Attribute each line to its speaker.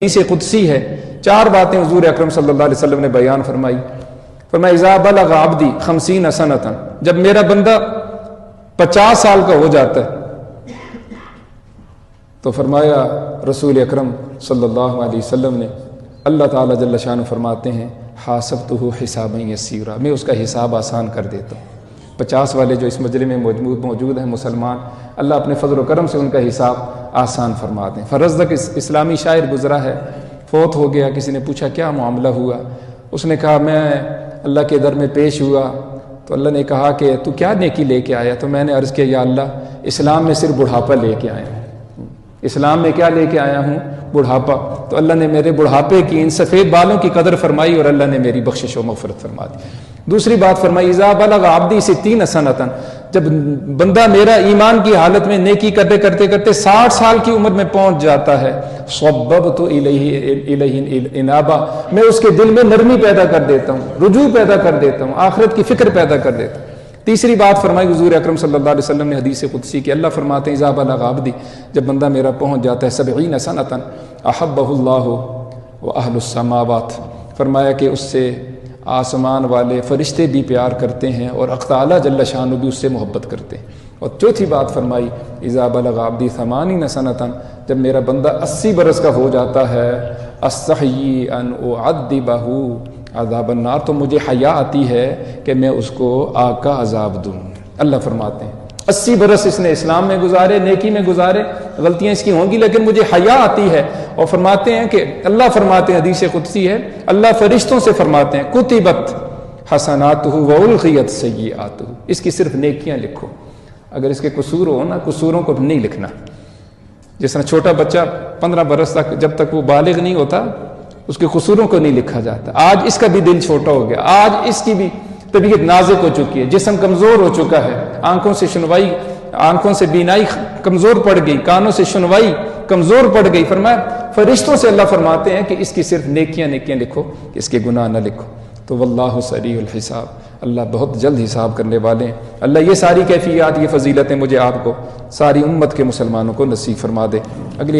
Speaker 1: حدیث قدسی ہے، 4 باتیں حضور اکرم صلی اللہ علیہ وسلم نے بیان فرمائی. فرمایا اذا بلغ عبدی 50 سنۃ، جب میرا بندہ 50 سال کا ہو جاتا ہے تو فرمایا رسول اکرم صلی اللہ علیہ وسلم نے، اللہ تعالیٰ جل شانہ فرماتے ہیں حاسبتہ حسابا یسیرا، میں اس کا حساب آسان کر دیتا ہوں. 50 والے جو اس مجلس میں موجود ہیں مسلمان، اللہ اپنے فضل و کرم سے ان کا حساب آسان فرما دیں. فرزدق اسلامی شاعر گزرا ہے، فوت ہو گیا. کسی نے پوچھا کیا معاملہ ہوا؟ اس نے کہا میں اللہ کے در میں پیش ہوا تو اللہ نے کہا کہ تو کیا نیکی لے کے آیا؟ تو میں نے عرض کیا یا اللہ اسلام میں صرف بڑھاپا لے کے آیا ہوں. اسلام میں کیا لے کے آیا ہوں؟ بڑھاپا. تو اللہ نے میرے بڑھاپے کی، ان سفید بالوں کی قدر فرمائی اور اللہ نے میری بخشش و مغفرت فرما دی. دوسری بات فرمائی اذا بلغ عبدی 60 سنۃ، جب بندہ میرا ایمان کی حالت میں نیکی کرتے کرتے کرتے 60 سال کی عمر میں پہنچ جاتا ہے، صببت الیہ انابا، میں اس کے دل میں نرمی پیدا کر دیتا ہوں، رجوع پیدا کر دیتا ہوں، آخرت کی فکر پیدا کر دیتا ہوں. تیسری بات فرمائی حضور اکرم صلی اللہ علیہ وسلم نے حدیث قدسی کی، اللہ فرماتے ہیں اذا بلغ عبدی، جب بندہ میرا پہنچ جاتا ہے 70 سنۃ احبہ اللہ واہل السماوات، فرمایا کہ اس سے آسمان والے فرشتے بھی پیار کرتے ہیں اور حق تعالیٰ جل شانہ بھی اس سے محبت کرتے ہیں. اور چوتھی بات فرمائی اذا بلغ عبدی 80 سنۃ، جب میرا بندہ 80 برس کا ہو جاتا ہے استحیی ان اعذبہ عذاب النار، تو مجھے حیا آتی ہے کہ میں اس کو آگ کا عذاب دوں. اللہ فرماتے ہیں 80 برس اس نے اسلام میں گزارے، نیکی میں گزارے، غلطیاں اس کی ہوں گی لیکن مجھے حیا آتی ہے. اور فرماتے ہیں کہ اللہ فرماتے ہیں، حدیث قدسی ہے، اللہ فرشتوں سے فرماتے ہیں کتبت حسناتہ والغیت سیئاتہ، اس کی صرف نیکیاں لکھو. اگر اس کے قصور ہو نا، قصوروں کو نہیں لکھنا. جس طرح چھوٹا بچہ 15 برس تک جب تک وہ بالغ نہیں ہوتا اس کے قصوروں کو نہیں لکھا جاتا. آج اس کا بھی دل چھوٹا ہو گیا، آج اس کی بھی طبیعت نازک ہو چکی ہے، جسم کمزور ہو چکا ہے، آنکھوں سے بینائی کمزور پڑ گئی، کانوں سے سنوائی کمزور پڑ گئی. فرمایا فرشتوں سے اللہ فرماتے ہیں کہ اس کی صرف نیکیاں لکھو، کہ اس کے گناہ نہ لکھو. تو واللہ سریع الحساب، اللہ بہت جلد حساب کرنے والے ہیں. اللہ یہ ساری کیفیات، یہ فضیلتیں مجھے آپ کو، ساری امت کے مسلمانوں کو نصیب فرما دے. اگلی